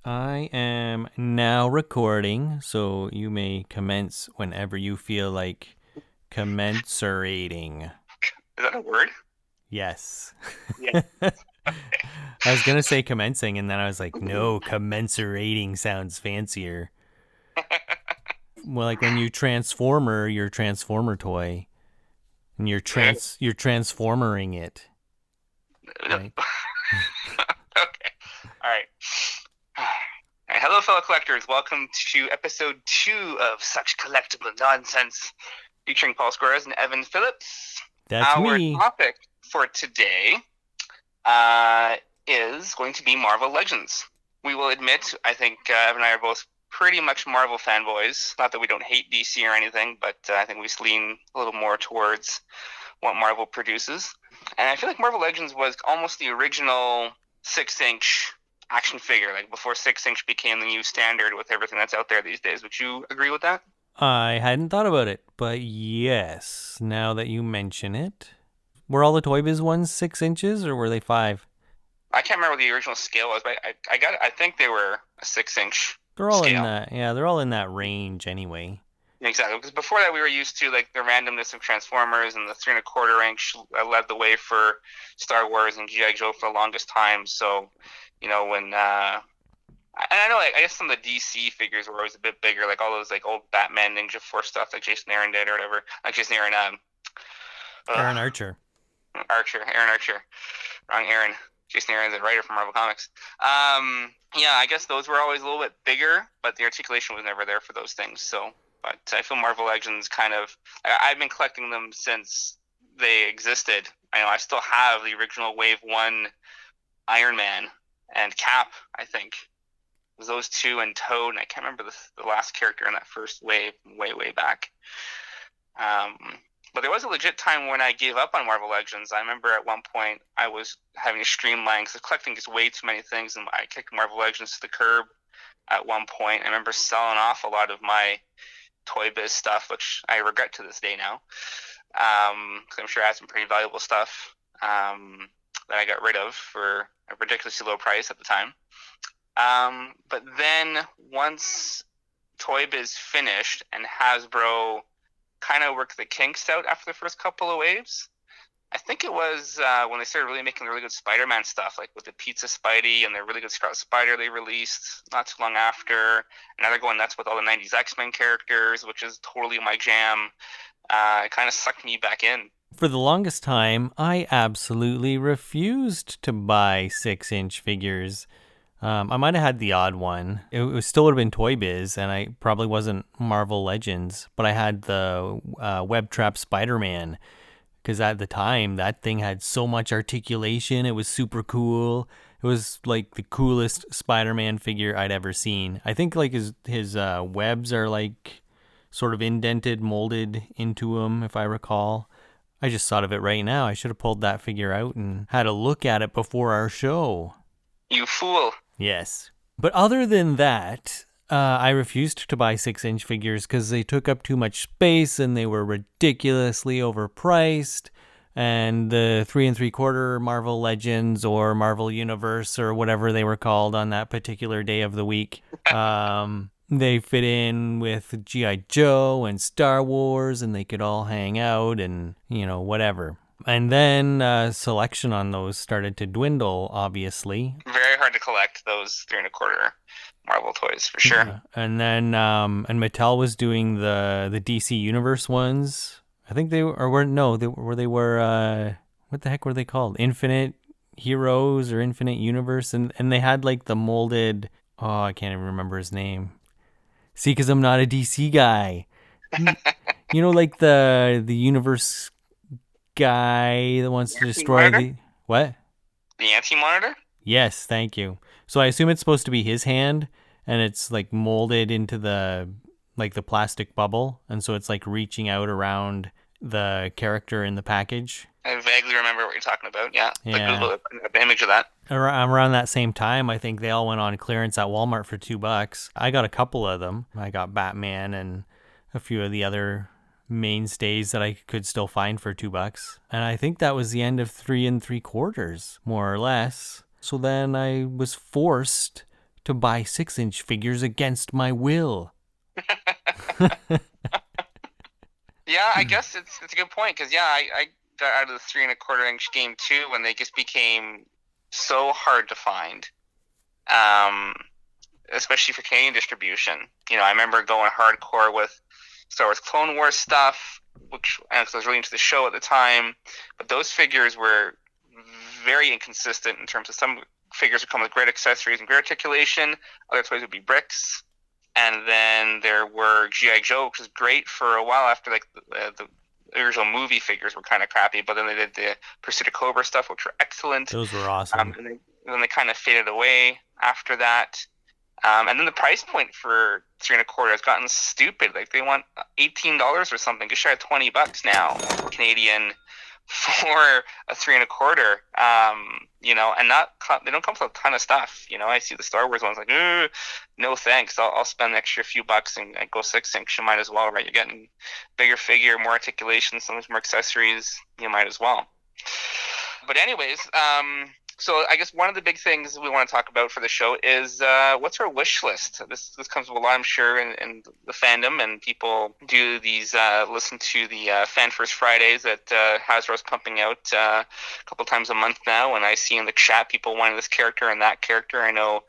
I am now recording, so you may commence whenever you feel like commensurating. Is that a word? Yes. Yeah. I was going to say commencing, and then I was like, no, commensurating sounds fancier. Well, like when you transformer your transformer toy, and you're transformering it, right? Okay. All right. All right. Hello, fellow collectors. Welcome to episode 2 of Such Collectible Nonsense, featuring Paul Squares and Evan Phillips. That's Our me. topic for today uh, is going to be Marvel Legends. We will admit, I think Evan and I are both pretty much Marvel fanboys. Not that we don't hate DC or anything, but I think we lean a little more towards what Marvel produces. And I feel like Marvel Legends was almost the original 6-inch action figure, like before 6-inch became the new standard with everything that's out there these days. Would you agree with that? I hadn't thought about it, but yes, now that you mention it. Were all the Toy Biz ones 6 inches, or were they 5? I can't remember what the original scale was, but I think they were a 6-inch They're all in scale. that. Yeah, they're all in that range anyway. Exactly, because before that we were used to like the randomness of Transformers, and the 3 1/4 inch led the way for Star Wars and GI Joe for the longest time. So, when and I know, like, I guess some of the DC figures were always a bit bigger, like all those like old Batman Ninja Force stuff, like Jason Aaron did or whatever. Like Jason Aaron, uh, Aaron Archer. Aaron Archer, wrong Aaron. Jason Aaron's a writer from Marvel Comics. Yeah, I guess those were always a little bit bigger, but the articulation was never there for those things. So, but I feel Marvel Legends kind of. I've been collecting them since they existed. I know I still have the original Wave One Iron Man and Cap. I think it was those two and Toad, and I can't remember the last character in that first wave, way back. Um, but there was a legit time when I gave up on Marvel Legends. I remember at one point I was having to streamline because collecting is way too many things, and I kicked Marvel Legends to the curb at one point. I remember selling off a lot of my Toy Biz stuff, which I regret to this day now, because I'm sure I had some pretty valuable stuff that I got rid of for a ridiculously low price at the time. But then once Toy Biz finished and Hasbro kind of worked the kinks out after the first couple of waves, I think it was when they started really making the really good Spider-Man stuff, like with the Pizza Spidey and the really good Scarlet Spider they released not too long after. And now they're going nuts with all the 90s X-Men characters, which is totally my jam. It kind of sucked me back in. For the longest time, I absolutely refused to buy 6-inch figures. I might have had the odd one. It was still would have been Toy Biz, and I probably wasn't Marvel Legends, but I had the Web Trap Spider-Man, because at the time that thing had so much articulation. It was super cool. It was like the coolest Spider-Man figure I'd ever seen. I think like his webs are like sort of indented, molded into him, if I recall. I just thought of it right now. I should have pulled that figure out and had a look at it before our show. You fool. Yes. But other than that, I refused to buy 6-inch figures because they took up too much space and they were ridiculously overpriced. And the 3 3/4 Marvel Legends or Marvel Universe or whatever they were called on that particular day of the week, they fit in with G.I. Joe and Star Wars, and they could all hang out and, whatever. And then selection on those started to dwindle, obviously. Very hard to collect those 3 1/4 Marvel toys for sure. Yeah. And then and Mattel was doing the DC Universe ones. I think they were no, they were what the heck were they called? Infinite Heroes or Infinite Universe, and they had like the molded. Oh, I can't even remember his name. See, because I'm not a DC guy. Like the universe guy that wants to destroy Anti-Monitor? the what? The Anti-Monitor? Yes, thank you. So I assume it's supposed to be his hand, and it's like molded into the plastic bubble, and so it's like reaching out around the character in the package. I vaguely remember what you're talking about. Yeah, like Yeah. Google an image of that. Around that same time, I think they all went on clearance at Walmart for $2. I got a couple of them. I got Batman and a few of the other mainstays that I could still find for $2. And I think that was the end of 3 3/4, more or less. So then I was forced to buy 6-inch figures against my will. Yeah, I guess it's a good point because I got out of the 3 1/4 inch game too when they just became so hard to find, um, especially for Canadian distribution. I remember going hardcore with Star Wars Clone Wars stuff, which I was really into the show at the time, but those figures were very inconsistent in terms of some figures would come with great accessories and great articulation, other toys would be bricks. And then there were G.I. Joe, which was great for a while after like the original movie figures were kind of crappy, but then they did the Pursuit of Cobra stuff, which were excellent. Those were awesome. And then they kind of faded away after that. And then the price point for 3 1/4 has gotten stupid. Like they want $18 or something, just shy of $20 now, Canadian, for a 3 1/4. And they don't come with a ton of stuff. I see the Star Wars ones like, no thanks. I'll spend an extra few bucks and go 6-inch. You might as well, right? You're getting bigger figure, more articulation, some more accessories. You might as well. But anyways, so I guess one of the big things we want to talk about for the show is what's our wish list. This comes with a lot, I'm sure, in the fandom, and people do these listen to the Fan First Fridays that Hasbro's pumping out a couple times a month now, and I see in the chat people wanting this character and that character. I know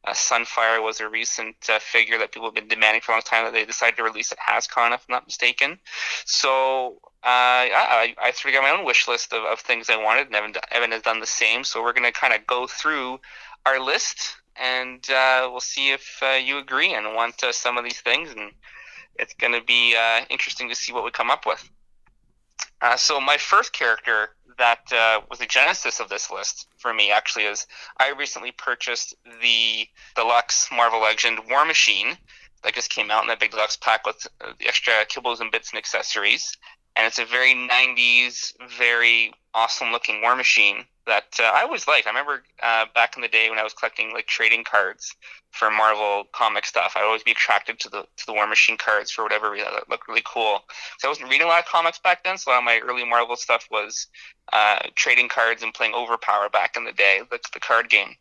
Sunfire was a recent figure that people have been demanding for a long time that they decided to release at HasCon, if I'm not mistaken. So I sort of got my own wish list of things I wanted, and Evan has done the same. So we're going to kind of go through our list, and we'll see if you agree and want some of these things, and it's going to be interesting to see what we come up with. So my first character that was the genesis of this list for me actually is I recently purchased the deluxe Marvel Legend War Machine that just came out in that big deluxe pack with the extra kibbles and bits and accessories. And it's a very 90s, very awesome looking War Machine that I always liked. I remember back in the day when I was collecting like trading cards for Marvel comic stuff, I'd always be attracted to the War Machine cards for whatever reason. That looked really cool. So I wasn't reading a lot of comics back then, so a lot of my early Marvel stuff was trading cards and playing Overpower back in the day, the card game.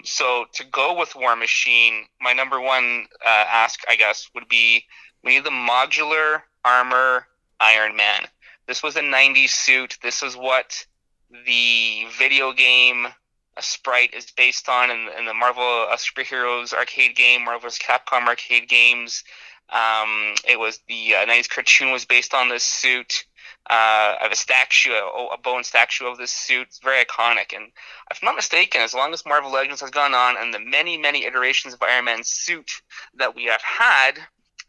So to go with War Machine, my number one ask, I guess, would be we need the Modular Iron Man. This was a 90s suit. This is what the video game Sprite is based on in the Marvel Superheroes arcade game, Marvel's Capcom arcade games. It was the 90s cartoon was based on this suit. I have a statue, a bone statue of this suit. It's very iconic. And if I'm not mistaken, as long as Marvel Legends has gone on and the many, many iterations of Iron Man's suit that we have had,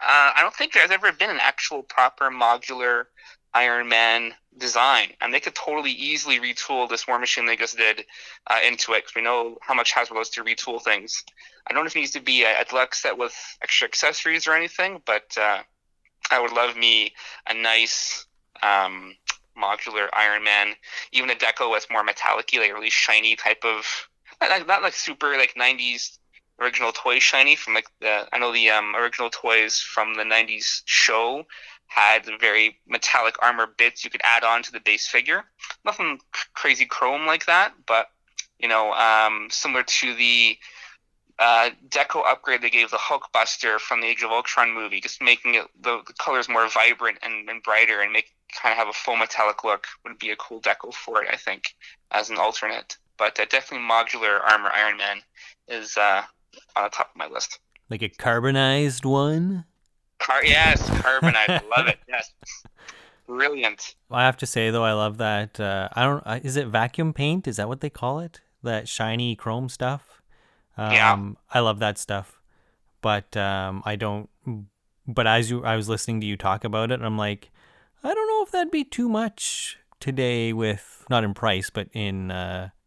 I don't think there's ever been an actual proper modular Iron Man design. And they could totally easily retool this War Machine they just did into it, because we know how much Hasbro loves to retool things. I don't know if it needs to be a deluxe set with extra accessories or anything, but I would love me a nice modular Iron Man, even a deco with more metallic-y, like really shiny type of, not like super like 90s original toy shiny from like I know the original toys from the 90s show had very metallic armor bits you could add on to the base figure. Nothing crazy chrome like that, but similar to the deco upgrade they gave the Hulkbuster from the Age of Ultron movie, just making it the colors more vibrant and brighter, and make kind of have a full metallic look would be a cool deco for it, I think, as an alternate. But definitely modular armor Iron Man is on the top of my list. Like a carbonized one? Yes, carbonized. Love it. Yes. Brilliant. I have to say, though, I love that. Is it vacuum paint? Is that what they call it? That shiny chrome stuff? Yeah. I love that stuff. But I don't. But I was listening to you talk about it, and I'm like, I don't know if that'd be too much today with, not in price, but in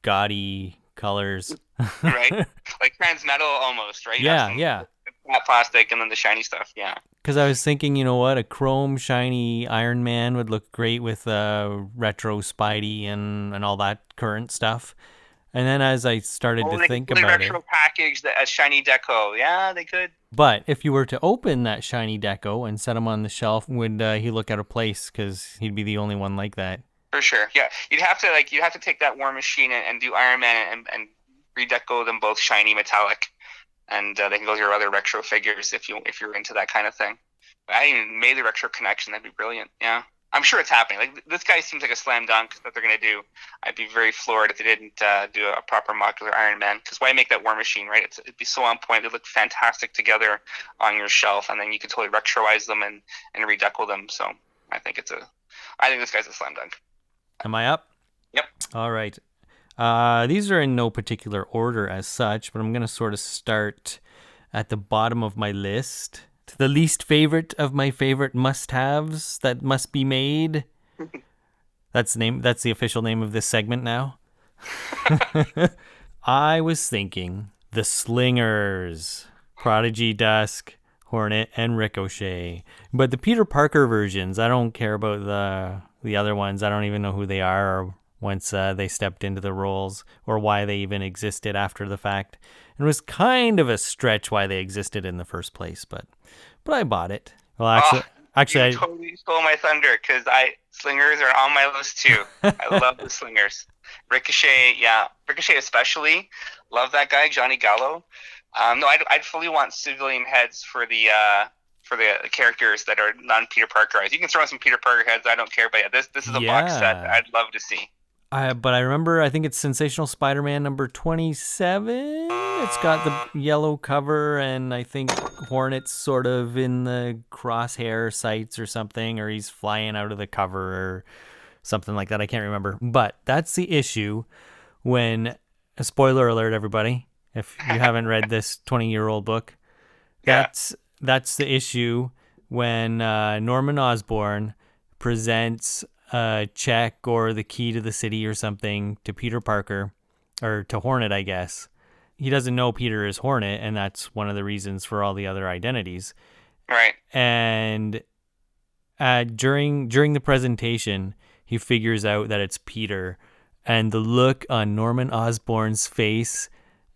gaudy colors. Right? Like transmetal almost, right? Yeah. That plastic and then the shiny stuff, yeah. Because I was thinking, you know what, a chrome shiny Iron Man would look great with retro Spidey and all that current stuff. And then as I started to think about retro it, package a shiny deco. Yeah, they could. But if you were to open that shiny deco and set him on the shelf, would he look out of place? Because he'd be the only one like that. For sure, yeah. You'd have to take that War Machine and do Iron Man and redeco them both shiny metallic. and they can go to your other retro figures if you're into that kind of thing. I even made the retro connection. That'd be brilliant. Yeah, I'm sure it's happening. Like this guy seems like a slam dunk that they're gonna do. I'd be very floored if they didn't do a proper modular Iron Man. Because why make that War Machine, right? It'd be so on point. They look fantastic together on your shelf, and then you could totally retroize them and redeco them. So I think this guy's a slam dunk. Am I up? Yep. All right. These are in no particular order as such, but I'm going to sort of start at the bottom of my list. To the least favorite of my favorite must-haves that must be made. That's the official name of this segment now. I was thinking the Slingers. Prodigy, Dusk, Hornet, and Ricochet. But the Peter Parker versions, I don't care about the other ones. I don't even know who they are or once they stepped into the roles or why they even existed after the fact. And it was kind of a stretch why they existed in the first place, but I bought it. Well, actually, you totally stole my thunder because Slingers are on my list too. I love the Slingers. Ricochet especially. Love that guy, Johnny Gallo. No, I'd fully want civilian heads for the characters that are non-Peter Parker eyes. You can throw in some Peter Parker heads, I don't care, but yeah, this is a box set that I'd love to see. But I remember, I think it's Sensational Spider-Man number 27. It's got the yellow cover, and I think Hornet's sort of in the crosshair sights or something, or he's flying out of the cover or something like that. I can't remember. But that's the issue when, a spoiler alert, everybody, if you haven't read this 20-year-old book, that's the issue when Norman Osborn presents a check or the key to the city or something to Peter Parker, or to Hornet, I guess. He doesn't know Peter is Hornet, and that's one of the reasons for all the other identities. Right. And during the presentation, he figures out that it's Peter, and the look on Norman Osborn's face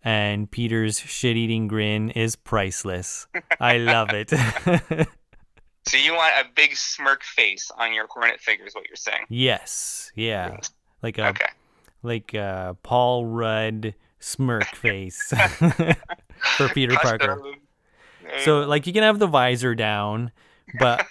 and Peter's shit-eating grin is priceless. I love it. So you want a big smirk face on your Hornet figure is what you're saying? Yes. Yeah. Like a Paul Rudd smirk face for Peter Parker. So like you can have the visor down, but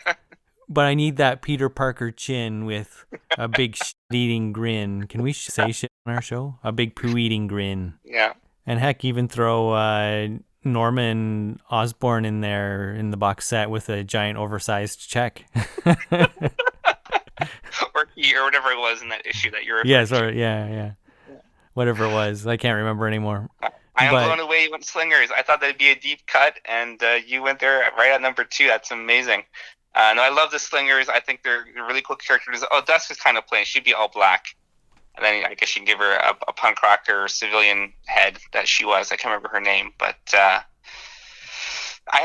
I need that Peter Parker chin with a big shit-eating grin. Can we say shit on our show? A big poo-eating grin. Yeah. And heck, even throw Norman Osborn in there in the box set with a giant oversized check. or whatever it was in that issue that you're referring to. Yeah. Whatever it was. I can't remember anymore. I am blown away you went Slingers. I thought that'd be a deep cut, and you went there right at number 2. That's amazing. No, I love the Slingers. I think they're really cool characters. Oh, Dusk is kind of plain. She'd be all black. And then I guess you can give her a punk rocker civilian head that she was. I can't remember her name, but I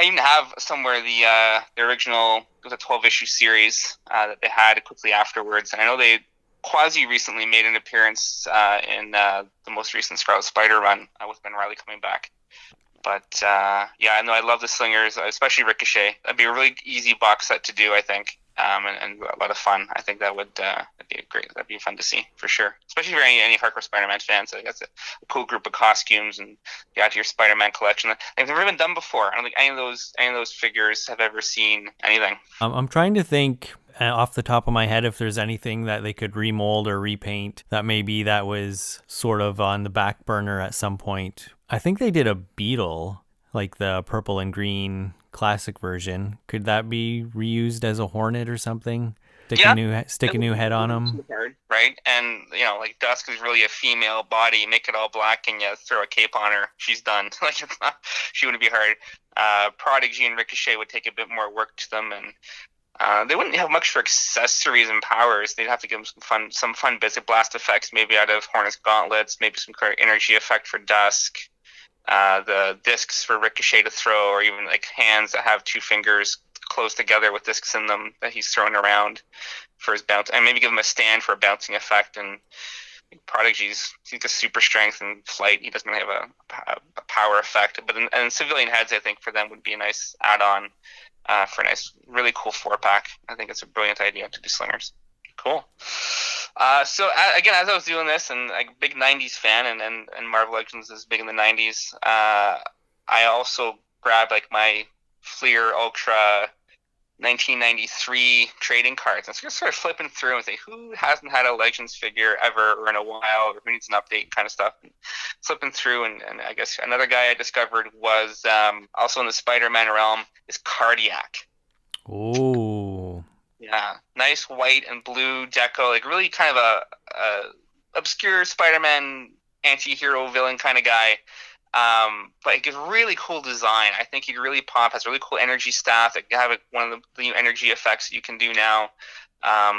even have somewhere the original. It was a 12-issue series that they had quickly afterwards, and I know they quasi-recently made an appearance in the most recent Scarlet Spider run with Ben Reilly coming back. But yeah, I know I love the Slingers, especially Ricochet. That'd be a really easy box set to do, I think. And a lot of fun. I think that'd be great. That'd be fun to see for sure, especially for any hardcore Spider-Man fans. I think that's a cool group of costumes and you add to your Spider-Man collection. They've never been done before. I don't think any of those figures have ever seen anything. I'm trying to think off the top of my head if there's anything that they could remold or repaint that maybe that was sort of on the back burner at some point. I think they did a Beetle, like the purple and green classic version. Could that be reused as a Hornet or something? Stick a new head on him. Right? And like Dusk is really a female body. Make it all black and throw a cape on her. She's done. She wouldn't be hard. Prodigy and Ricochet would take a bit more work to them, and they wouldn't have much for accessories and powers. They'd have to give them some fun basic blast effects, maybe out of Hornet's gauntlets, maybe some energy effect for Dusk. The discs for Ricochet to throw, or even like hands that have 2 fingers close together with discs in them that he's throwing around for his bounce, and maybe give him a stand for a bouncing effect. And Prodigy's he's got super strength and flight. He doesn't really have a power effect, but and civilian heads, I think for them would be a nice add-on for a nice, really cool 4-pack. I think it's a brilliant idea to do Slingers. Cool. So again, as I was doing this, and like big '90s fan, and Marvel Legends is big in the '90s. I I also grabbed like my Fleer Ultra 1993 trading cards. And so just sort of flipping through and say, who hasn't had a Legends figure ever or in a while, or who needs an update kind of stuff. And flipping through, and I guess another guy I discovered was also in the Spider-Man realm is Cardiac. Oh. Yeah, nice white and blue deco, like really kind of a obscure Spider-Man anti-hero villain kind of guy. But it gives really cool design. I think he'd really pop. Has really cool energy staff. That have one of the new energy effects you can do now.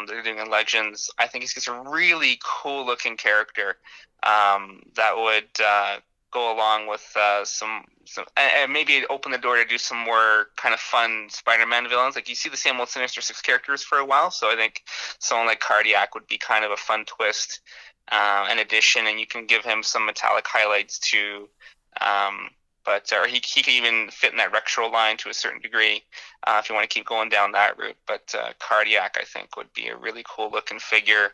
They're doing in Legends. I think he's just a really cool looking character that would go along with some and maybe open the door to do some more kind of fun Spider-Man villains. Like you see the same old Sinister Six characters for a while, so I think someone like Cardiac would be kind of a fun twist, an addition, and you can give him some metallic highlights too. Or he could even fit in that retro line to a certain degree if you want to keep going down that route. But Cardiac, I think, would be a really cool looking figure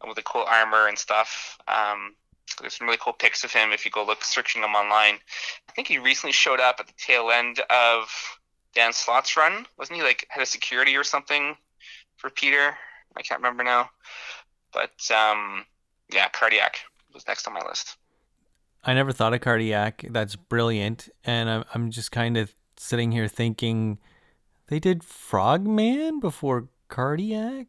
with a cool armor and stuff. There's some really cool pics of him if you go searching him online. I think he recently showed up at the tail end of Dan Slott's run. Wasn't he like head of security or something for Peter? I can't remember now. But yeah, Cardiac was next on my list. I never thought of Cardiac. That's brilliant. And I'm just kind of sitting here thinking, they did Frogman before Cardiac?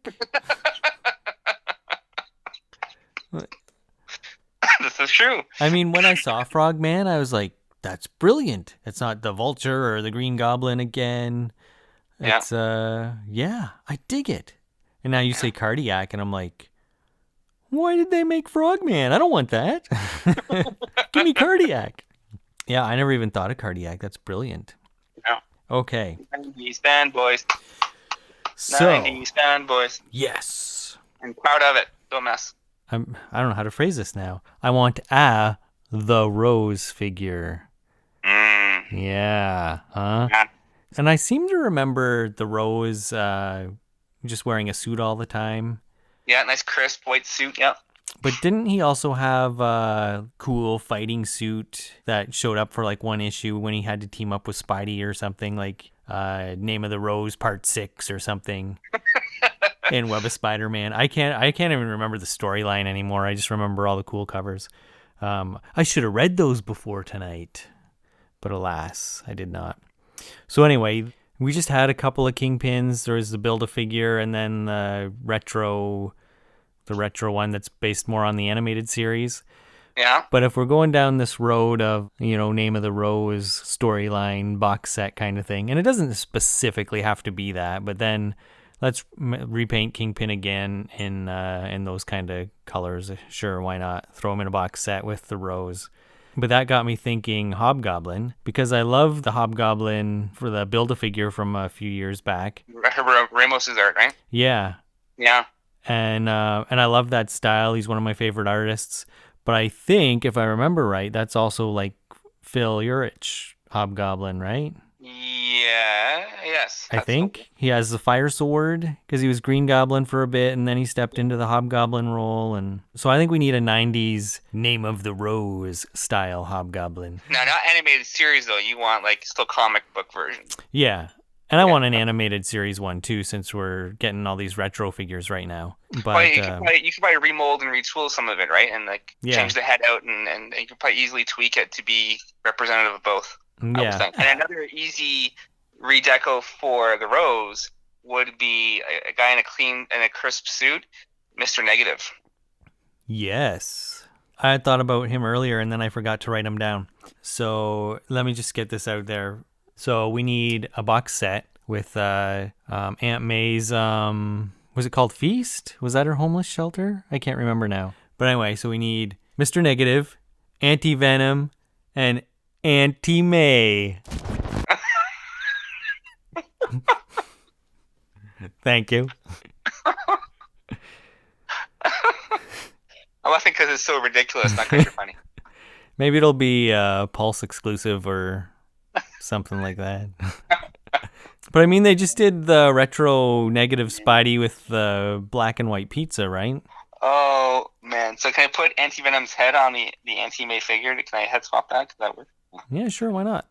This is true. I mean, when I saw Frogman, I was like, that's brilliant. It's not the Vulture or the Green Goblin again. It's, yeah, I dig it. And now you say Cardiac, and I'm like, why did they make Frogman? I don't want that. Give me Cardiac. Yeah, I never even thought of Cardiac. That's brilliant. Yeah. Okay. 90s fanboys. So, 90s fanboys. yes. I'm proud of it. Don't mess. I don't know how to phrase this now. I want the Rose figure. Yeah. Huh? Yeah. And I seem to remember the Rose just wearing a suit all the time. Yeah, nice crisp white suit. Yep. But didn't he also have a cool fighting suit that showed up for like one issue when he had to team up with Spidey or something, like Name of the Rose Part 6 or something in Web of Spider-Man? I can't even remember the storyline anymore. I just remember all the cool covers. I should have read those before tonight, but alas, I did not. So anyway, we just had a couple of Kingpins. There was the Build-A-Figure and then the retro one that's based more on the animated series. Yeah. But if we're going down this road of, Name of the Rose storyline, box set kind of thing, and it doesn't specifically have to be that, but then let's repaint Kingpin again in those kind of colors. Sure, why not? Throw him in a box set with the Rose. But that got me thinking Hobgoblin, because I love the Hobgoblin for the Build-A-Figure from a few years back. Ramos's art, right? Yeah. Yeah. And I love that style. He's one of my favorite artists. But I think, if I remember right, that's also like Phil Urich Hobgoblin, right? Yeah. Yes. I think he has the fire sword because he was Green Goblin for a bit, and then he stepped into the Hobgoblin role. And so I think we need a 90s Name of the Rose style Hobgoblin. No, not animated series though. You want like still comic book version. Yeah. And I want an animated series one too, since we're getting all these retro figures right now. But you could probably remold and retool some of it, right? And like change the head out, and you could probably easily tweak it to be representative of both. Yeah. And another easy redeco for the Rose would be a guy in a crisp suit, Mr. Negative. Yes. I had thought about him earlier, and then I forgot to write him down. So let me just get this out there. So we need a box set with Aunt May's, was it called Feast? Was that her homeless shelter? I can't remember now. But anyway, so we need Mr. Negative, Auntie Venom, and Auntie May. Thank you. I'm laughing because it's so ridiculous, not because you're funny. Maybe it'll be Pulse exclusive or something like that. But I mean, they just did the retro Negative Spidey with the black and white pizza, right? Oh, man. So can I put Auntie Venom's head on the Auntie May figure? Can I head swap that? Could that work? Yeah, sure. Why not?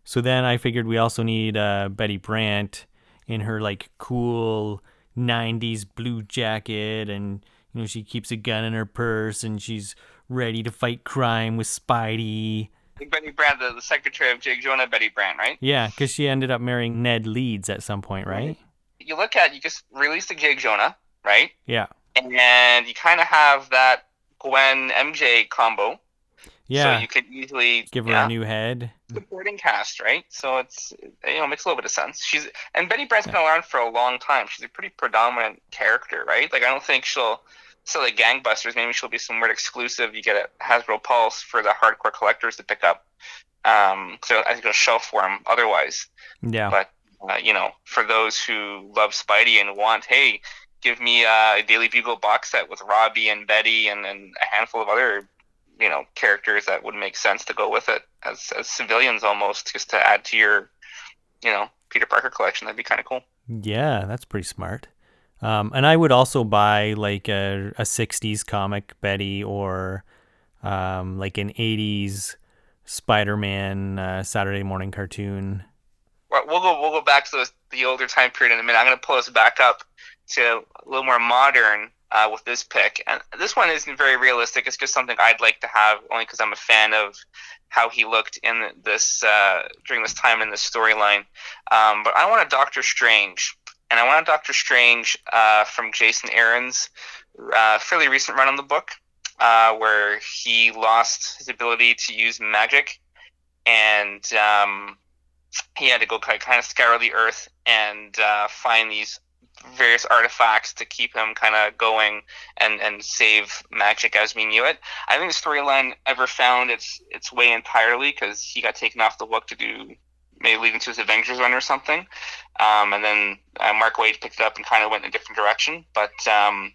So then I figured we also need Betty Brant in her like cool 90s blue jacket, and she keeps a gun in her purse and she's ready to fight crime with Spidey. Like Betty Brant, the secretary of Jake Jonah, Betty Brant, right? Yeah, because she ended up marrying Ned Leeds at some point, right? You just released the Jake Jonah, right? Yeah. And you kind of have that Gwen MJ combo. Yeah. So you could easily give her a new head. Supporting cast, right? So it's makes a little bit of sense. Betty Brant's been around for a long time. She's a pretty predominant character, right? Like I don't think she'll sell like gangbusters. Maybe she'll be some weird exclusive you get at Hasbro Pulse for the hardcore collectors to pick up. So I think it'll shelf for them otherwise. Yeah. But for those who love Spidey and want, hey, give me a Daily Bugle box set with Robbie and Betty and a handful of other characters that would make sense to go with it as civilians almost, just to add to your Peter Parker collection. That'd be kind of cool. Yeah, that's pretty smart. And I would also buy like a 60s comic Betty, or like an 80s Spider-Man Saturday morning cartoon. Well, we'll go back to the older time period in a minute. I'm going to pull us back up to a little more modern with this pick. And this one isn't very realistic. It's just something I'd like to have, only because I'm a fan of how he looked in this during this time in this storyline. But I want a Doctor Strange. And I want a Doctor Strange from Jason Aaron's fairly recent run on the book, where he lost his ability to use magic. And he had to go kind of scour the earth and find these various artifacts to keep him kind of going and save magic as we knew it. I think the storyline ever found its way entirely because he got taken off the book to do maybe leading to his Avengers run or something. And then Mark Waid picked it up and kind of went in a different direction. But it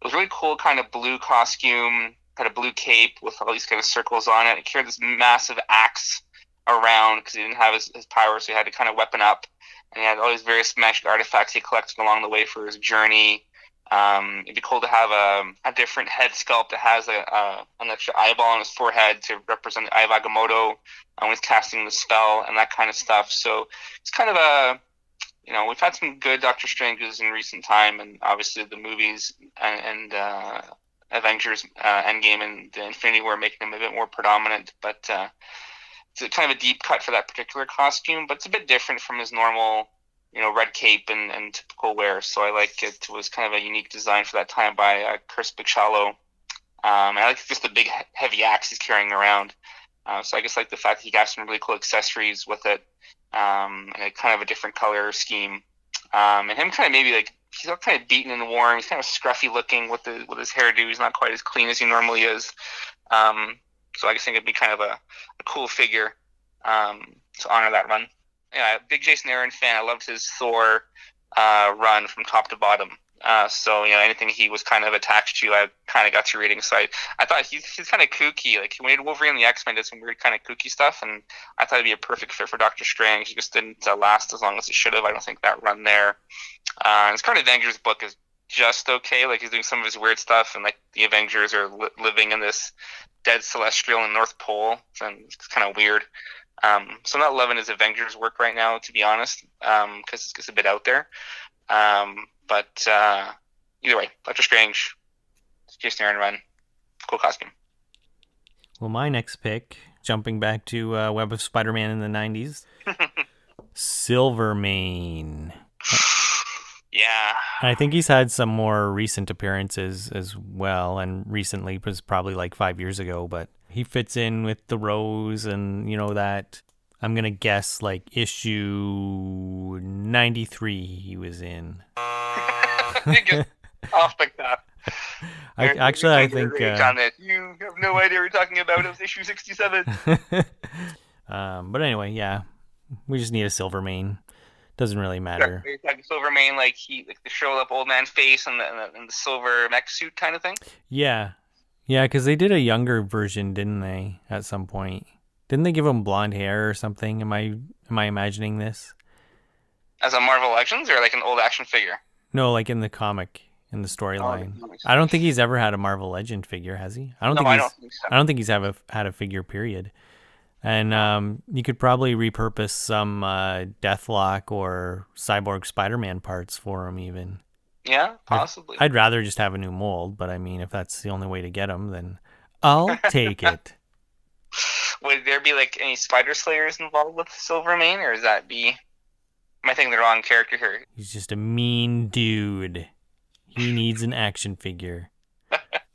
was really cool, kind of blue costume, had a blue cape with all these kind of circles on it. He carried this massive axe around because he didn't have his power, so he had to kind of weapon up. And he had all these various magic artifacts he collected along the way for his journey. It'd be cool to have a different head sculpt that has an extra eyeball on his forehead to represent Eye of Agamotto when he's casting the spell and that kind of stuff. So it's kind of we've had some good Doctor Stranges in recent time, and obviously the movies and Avengers Endgame and the Infinity War making him a bit more predominant. But it's kind of a deep cut for that particular costume, but it's a bit different from his normal, red cape and typical wear. So I like it. It was kind of a unique design for that time by Chris Bigchalo. And I like just the big heavy axe he's carrying around. So I just like the fact that he got some really cool accessories with it, and a kind of a different color scheme. And him kind of maybe like he's all kind of beaten and warm. He's kind of scruffy looking with his hairdo. He's not quite as clean as he normally is. So I just think it'd be kind of a cool figure to honor that run. Yeah, big Jason Aaron fan. I loved his Thor run from top to bottom. So anything he was kind of attached to, I kind of got to reading. So I thought he's kind of kooky. Like when he did Wolverine and the X-Men, did some weird kind of kooky stuff, and I thought it'd be a perfect fit for Doctor Strange. He just didn't last as long as it should have. I don't think that run there. And his current Avengers book is just okay. Like he's doing some of his weird stuff, and like the Avengers are living in this dead celestial in North Pole, and it's kind of weird. So I'm not loving his Avengers work right now, to be honest, because it's a bit out there. But either way, Doctor Strange, Jason Aaron run, cool costume. Well, my next pick, jumping back to Web of Spider-Man in the 90s, Silvermane. Yeah. I think he's had some more recent appearances as well, and recently was probably like 5 years ago, but he fits in with the Rose and, that I'm going to guess like issue 93 he was in. Off the cuff. I think... you have no idea what you're talking about. It was issue 67. But anyway, yeah. We just need a Silvermane. Doesn't really matter. You're talking Silvermane, like the shriveled up old man face and the silver mech suit kind of thing? Yeah. Yeah, because they did a younger version, didn't they, at some point? Didn't they give him blonde hair or something? Am I imagining this? As a Marvel Legends or like an old action figure? No, like in the comic, in the storyline. I don't think he's ever had a Marvel Legend figure, has he? I don't think so. I don't think he's had a figure, period. And you could probably repurpose some Deathlock or Cyborg Spider-Man parts for him even. Yeah, possibly. I'd rather just have a new mold, but I mean, if that's the only way to get them, then I'll take it. Would there be like any Spider Slayers involved with Silvermane, or is that be? Am I thinking the wrong character here? He's just a mean dude. He needs an action figure.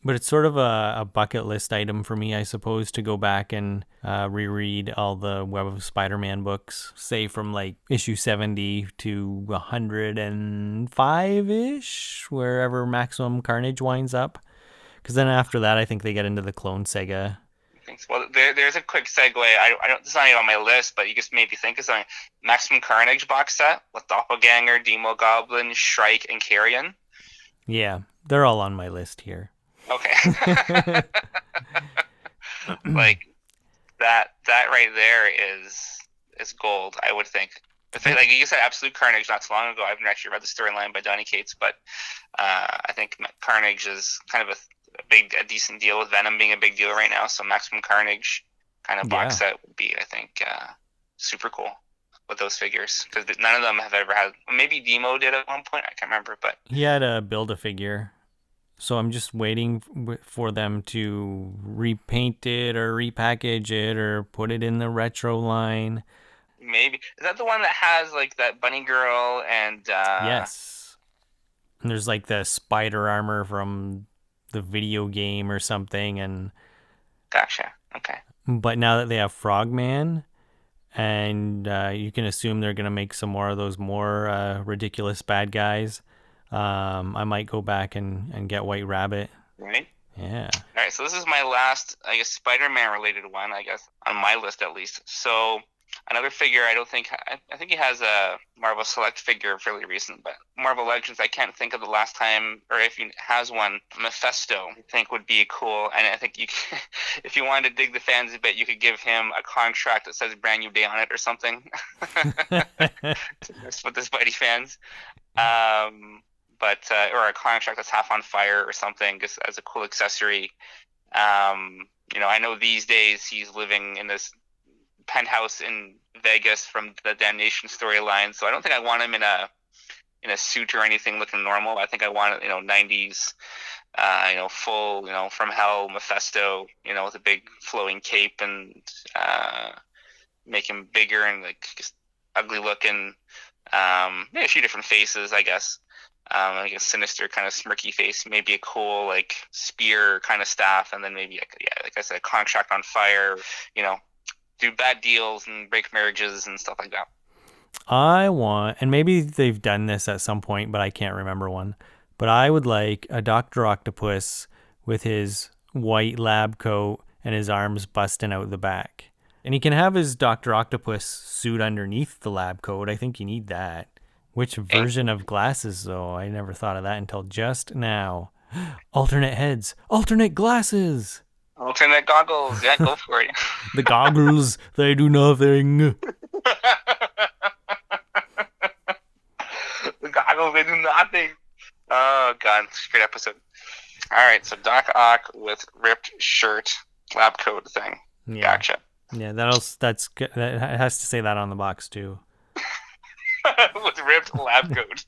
But it's sort of a bucket list item for me, I suppose, to go back and reread all the Web of Spider-Man books, say from like issue 70 to 105-ish, wherever Maximum Carnage winds up. Because then after that, I think they get into the Clone Saga. Well, there's a quick segue. I don't. It's not even on my list, but you just made me think of something. Maximum Carnage box set with Doppelganger, Demo Goblin, Shrike, and Carrion. Yeah, they're all on my list here. Okay. Like that right there is gold, I would think. Like you said, Absolute Carnage not so long ago. I haven't actually read the storyline by Donny Cates, but I think Carnage is kind of a decent deal with Venom being a big deal right now. So Maximum Carnage kind of box set would be, I think, super cool with those figures, because none of them have ever had. Maybe Demo did at one point. I can't remember, but he had to build a figure. So I'm just waiting for them to repaint it or repackage it or put it in the retro line. Maybe. Is that the one that has like that bunny girl and Yes. And there's like the spider armor from the video game or something, and Gotcha. Okay. but now that they have Frogman, and you can assume they're gonna make some more of those more ridiculous bad guys. I might go back and get White Rabbit. Right. Yeah. All right. So this is my last, I guess, Spider-Man related one, I guess, on my list at least. So another figure, I think he has a Marvel Select figure fairly recent, but Marvel Legends, I can't think of the last time, or if he has one. Mephisto, I think, would be cool. And I think if you wanted to dig the fans a bit, you could give him a contract that says Brand New Day on it or something. Just with the Spidey fans. But or a contract that's half on fire or something, just as a cool accessory. I know these days he's living in this penthouse in Vegas from the Damnation storyline, so I don't think I want him in a suit or anything looking normal. I think I want 90s, full, from hell Mephisto, with a big flowing cape, and make him bigger and like just ugly looking. A few different faces, I guess. Like a sinister kind of smirky face, maybe a cool like spear kind of staff, and then maybe like I said, a contract on fire. Do bad deals and break marriages and stuff like that. I want, and maybe they've done this at some point, but I can't remember one. But I would like a Dr. Octopus with his white lab coat and his arms busting out the back. And he can have his Dr. Octopus suit underneath the lab coat. I think you need that. Which version of glasses, though? I never thought of that until just now. Alternate heads, alternate glasses. Alternate goggles. Yeah, go for it. The goggles, they do nothing. The goggles, they do nothing. Oh, God. Great episode. All right, so Doc Ock with ripped shirt, lab coat thing. Yeah. Gotcha. Yeah, that has to say that on the box, too. With ripped lab coat.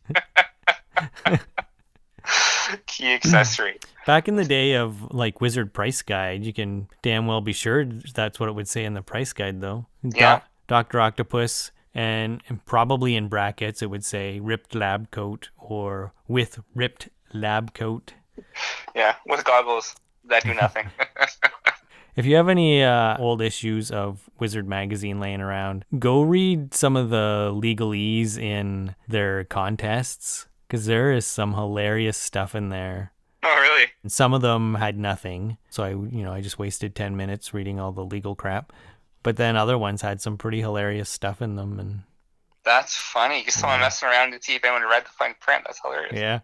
Key accessory. Back in the day of like Wizard Price Guide, you can damn well be sure that's what it would say in the price guide, though. Yeah. Dr. Octopus, and probably in brackets it would say ripped lab coat or with ripped lab coat. Yeah, with goggles that do nothing. If you have any old issues of Wizard Magazine laying around, go read some of the legalese in their contests, because there is some hilarious stuff in there. Oh, really? And some of them had nothing, so I just wasted 10 minutes reading all the legal crap. But then other ones had some pretty hilarious stuff in them, and that's funny. Just someone messing around to see if anyone read the fine print. That's hilarious. Yeah.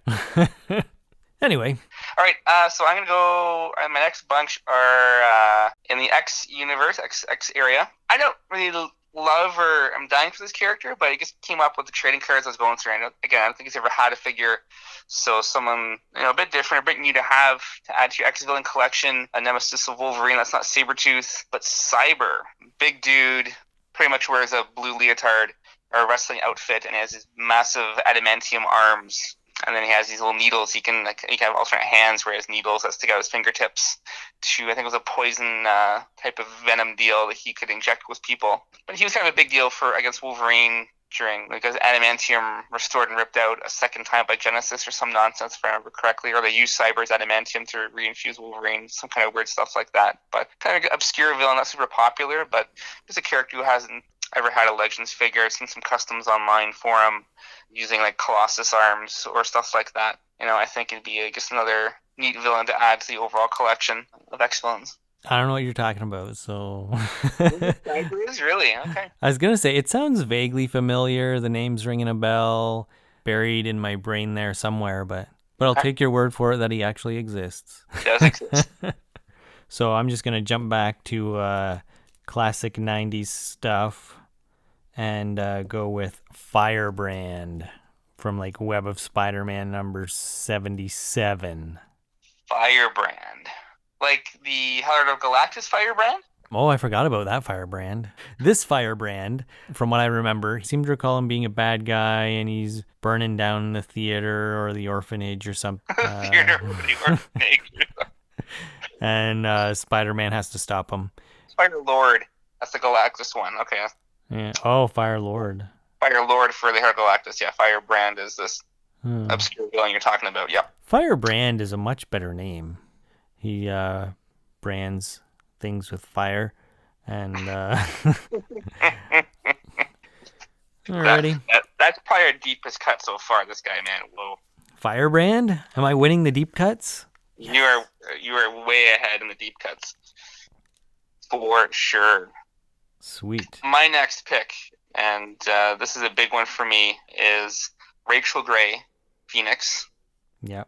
Anyway. All right, so I'm going to go, my next bunch are in the X universe, X area. I don't really love or I'm dying for this character, but it just came up with the trading cards I was going through. I don't think he's ever had a figure, so someone a bit different, a bit new to add to your X-Villain collection, a nemesis of Wolverine that's not Sabretooth, but Cyber. big dude, pretty much wears a blue leotard or a wrestling outfit, and he has these massive adamantium arms. And then he has these little needles. He can have alternate hands where he has needles that stick out his fingertips to, I think it was a poison type of venom deal that he could inject with people. But he was kind of a big deal for against Wolverine because adamantium restored and ripped out a second time by Genesis or some nonsense, if I remember correctly, or they used Cyber's adamantium to reinfuse Wolverine, some kind of weird stuff like that. But kind of obscure villain, not super popular, but he's a character who hasn't ever had a Legends figure. I've seen some customs online for him using like Colossus arms or stuff like that. I think it'd be just another neat villain to add to the overall collection of X-Villains. I don't know what you're talking about, so... Is really? Okay. I was going to say, it sounds vaguely familiar. The name's ringing a bell, buried in my brain there somewhere, but I'll take your word for it that he actually exists. He does exist. So I'm just going to jump back to classic 90s stuff and go with Firebrand from like Web of Spider-Man number 77. Firebrand. Like the Heart of Galactus Firebrand? Oh, I forgot about that Firebrand. This Firebrand, from what I remember, he seemed to recall him being a bad guy and he's burning down the theater or the orphanage or something. Theater or the orphanage. And Spider-Man has to stop him. Fire-Lord. That's the Galactus one. Okay. Yeah. Oh, Fire-Lord. Fire-Lord for the Heart of Galactus. Yeah, Firebrand is this obscure villain you're talking about. Yep. Firebrand is a much better name. He brands things with fire, and alrighty. That's probably our deepest cut so far. This guy, man, whoa. Firebrand? Am I winning the deep cuts? You are way ahead in the deep cuts, for sure. Sweet. My next pick, and this is a big one for me, is Rachel Gray, Phoenix. Yep.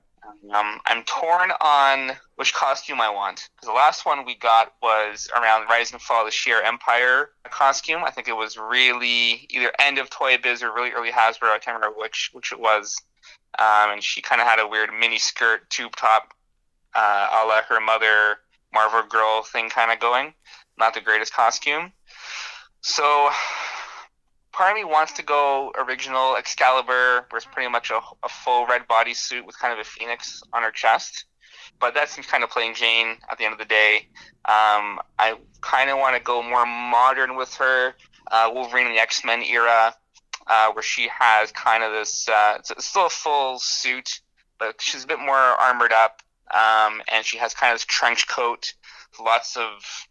I'm torn on which costume I want, because the last one we got was around Rise and Fall of the Sheer Empire costume. I think it was really either end of Toy Biz or really early Hasbro. I can't remember which it was. And she kind of had a weird mini skirt, tube top, a la her mother Marvel Girl thing kind of going. Not the greatest costume. So part of me wants to go original Excalibur, where it's pretty much a full red bodysuit with kind of a phoenix on her chest. But that seems kind of plain Jane at the end of the day. I kind of want to go more modern with her, Wolverine in the X-Men era, where she has kind of this, it's still a full suit, but she's a bit more armored up, and she has kind of this trench coat, lots of,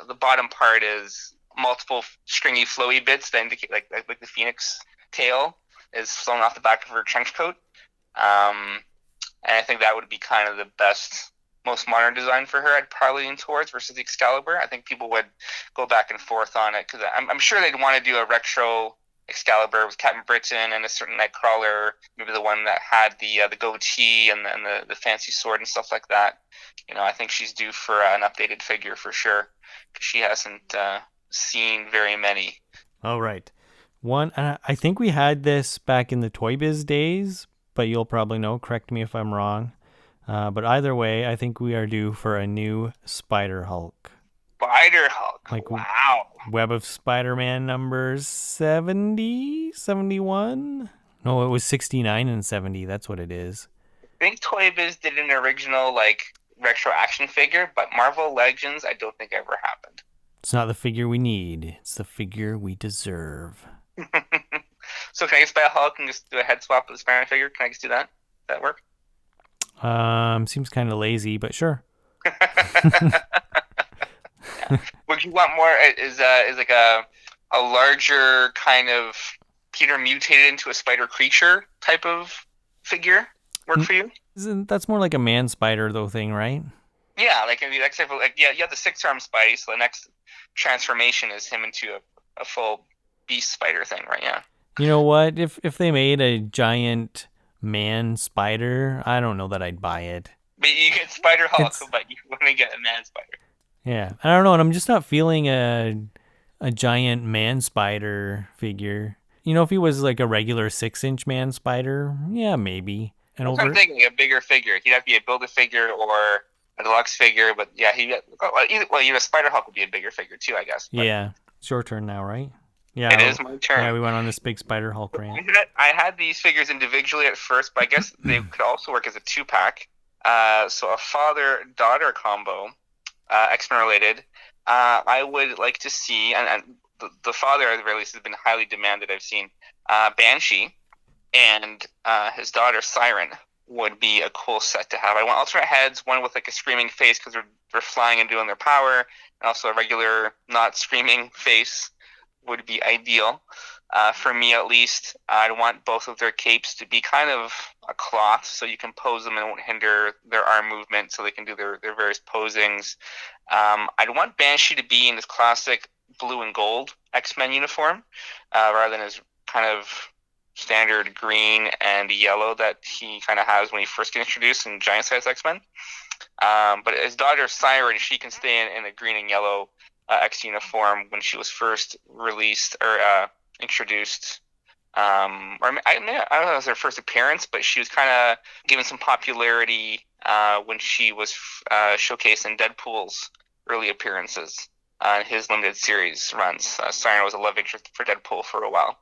the bottom part is multiple stringy flowy bits that indicate like the phoenix tail is flowing off the back of her trench coat, and I think that would be kind of the best, most modern design for her. I'd probably lean towards versus the Excalibur. I think people would go back and forth on it, because I'm sure they'd want to do a retro Excalibur with Captain Britain and a certain Nightcrawler, maybe the one that had the goatee and the fancy sword and stuff like that. I think she's due for an updated figure for sure, because she hasn't seen very many. All right. One, I think we had this back in the Toy Biz days, but you'll probably know. Correct me if I'm wrong. But either way, I think we are due for a new Spider Hulk. Spider Hulk. Wow. Web of Spider-Man numbers 70, 71? No, it was 69 and 70. That's what it is. I think Toy Biz did an original retro action figure, but Marvel Legends I don't think ever happened. It's not the figure we need. It's the figure we deserve. So can I just buy a Hulk and just do a head swap with the Spider-Man figure? Can I just do that? Does that work? Seems kind of lazy, but sure. Would you want more? Is like a larger kind of Peter mutated into a spider creature type of figure work for you? That's more like a man spider though thing, right? Yeah, you have the 6-arm Spidey, so the next transformation is him into a full beast spider thing, right? Yeah. You know what? If they made a giant man spider, I don't know that I'd buy it. But you get Spider Hulk, but you want to get a man spider. Yeah, I don't know, and I'm just not feeling a giant man spider figure. If he was like a regular 6-inch man spider, yeah, maybe. I'm thinking a bigger figure. He'd have to be a Build-A-Figure or a deluxe figure, but yeah, even Spider Hulk would be a bigger figure too, I guess. But Yeah, it's your turn now, right? it Yeah, is my yeah. turn. We went on this big Spider Hulk rant. I had these figures individually at first, but I guess they could also work as a two pack. So a father daughter combo, X-Men related. I would like to see, and the father at the very least has been highly demanded. I've seen Banshee and his daughter Siren would be a cool set to have. I want alternate heads, one with like a screaming face because they're flying and doing their power, and also a regular not screaming face would be ideal. For me, at least, I'd want both of their capes to be kind of a cloth, so you can pose them and it won't hinder their arm movement, so they can do their various posings. I'd want Banshee to be in this classic blue and gold X-Men uniform, rather than his kind of standard green and yellow that he kind of has when he first gets introduced in Giant Size X-Men. But his daughter Siren, she can stay in a green and yellow X uniform when she was first released or introduced. I don't know if it was her first appearance, but she was kind of given some popularity when she was showcased in Deadpool's early appearances on his limited series runs. Siren was a love interest for Deadpool for a while.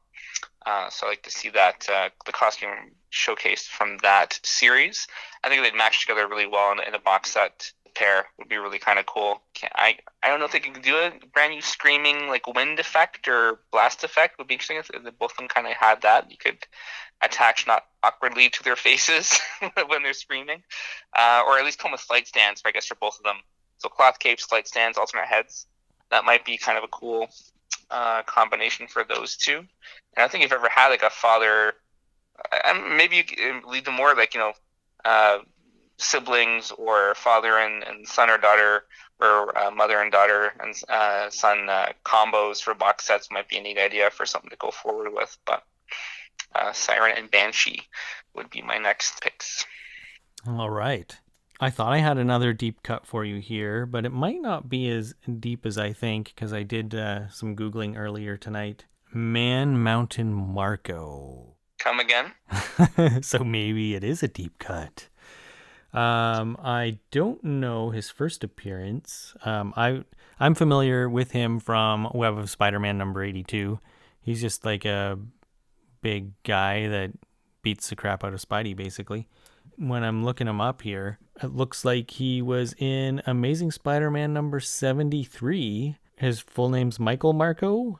So I like to see that the costume showcased from that series. I think they'd match together really well in a box set pair. Would be really kind of cool. I don't know if they can do a brand new screaming like wind effect or blast effect. Would be interesting if both of them kind of had that. You could attach not awkwardly to their faces when they're screaming, or at least come with light stands. I guess for both of them. So cloth capes, light stands, alternate heads. That might be kind of a cool combination for those two. And I think if you've ever had like a father, maybe you can lead them more like siblings or father and son or daughter, or mother and daughter and son combos for box sets might be a neat idea for something to go forward with. But Siren and Banshee would be my next picks. All right. I thought I had another deep cut for you here, but it might not be as deep as I think because I did some Googling earlier tonight. Man Mountain Marco. Come again? So maybe it is a deep cut. I don't know his first appearance. I'm familiar with him from Web of Spider-Man number 82. He's just like a big guy that beats the crap out of Spidey, basically. When I'm looking him up here, it looks like he was in Amazing Spider-Man number 73. His full name's Michael Marco,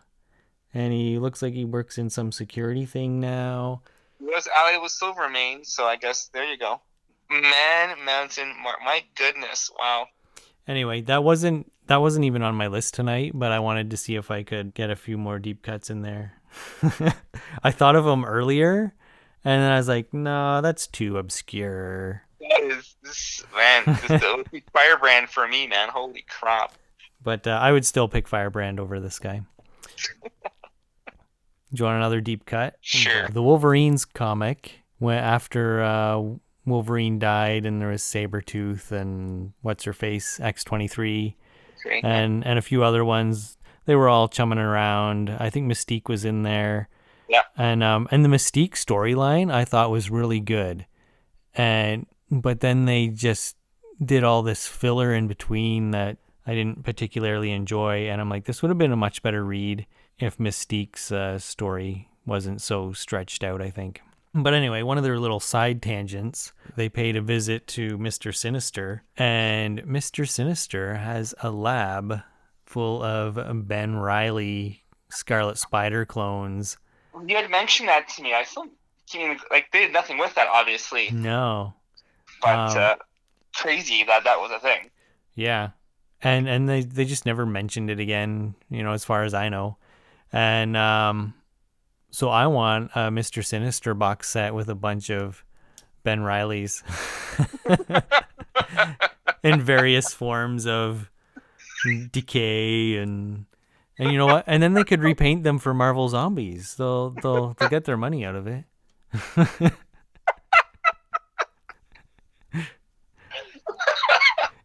and he looks like he works in some security thing now. He was allied with Silvermane, so I guess there you go. Man Mountain Marco. My goodness, wow. Anyway, that wasn't even on my list tonight, but I wanted to see if I could get a few more deep cuts in there. I thought of him earlier, and then I was like, no, that's too obscure. That is this Firebrand for me, man. Holy crap. But I would still pick Firebrand over this guy. Do you want another deep cut? Sure. The Wolverines comic went after Wolverine died, and there was Sabretooth and What's-Her-Face, X-23, Okay. and a few other ones. They were all chumming around. I think Mystique was in there. Yeah. And the Mystique storyline I thought was really good. But then they just did all this filler in between that I didn't particularly enjoy, and I'm like, this would have been a much better read if Mystique's story wasn't so stretched out, I think. But anyway, one of their little side tangents, they paid a visit to Mr. Sinister, and Mr. Sinister has a lab full of Ben Reilly Scarlet Spider clones. You had mentioned that to me. I still like they did nothing with that, obviously. No. But crazy that was a thing. Yeah. And they just never mentioned it again, as far as I know. And so I want a Mr. Sinister box set with a bunch of Ben Reillys in various forms of decay and you know what? And then they could repaint them for Marvel Zombies. They'll get their money out of it.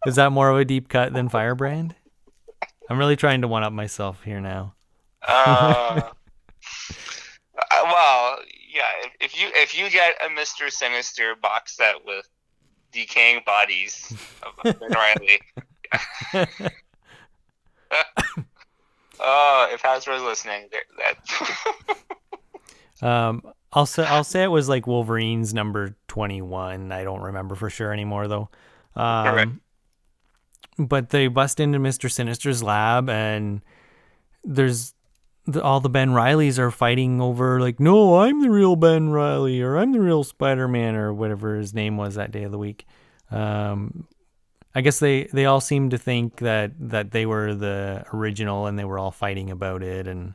Is that more of a deep cut than Firebrand? I'm really trying to one up myself here now. Well, yeah. If you get a Mr. Sinister box set with decaying bodies of Ben Riley. Oh, if Hasbro's listening, that I'll say it was like Wolverine's number 21. I don't remember for sure anymore though. correct. But they bust into Mr. Sinister's lab, and there's all the Ben Rileys are fighting over like, no, I'm the real Ben Riley, or I'm the real Spider-Man, or whatever his name was that day of the week. Um, I guess they all seem to think that they were the original, and they were all fighting about it, and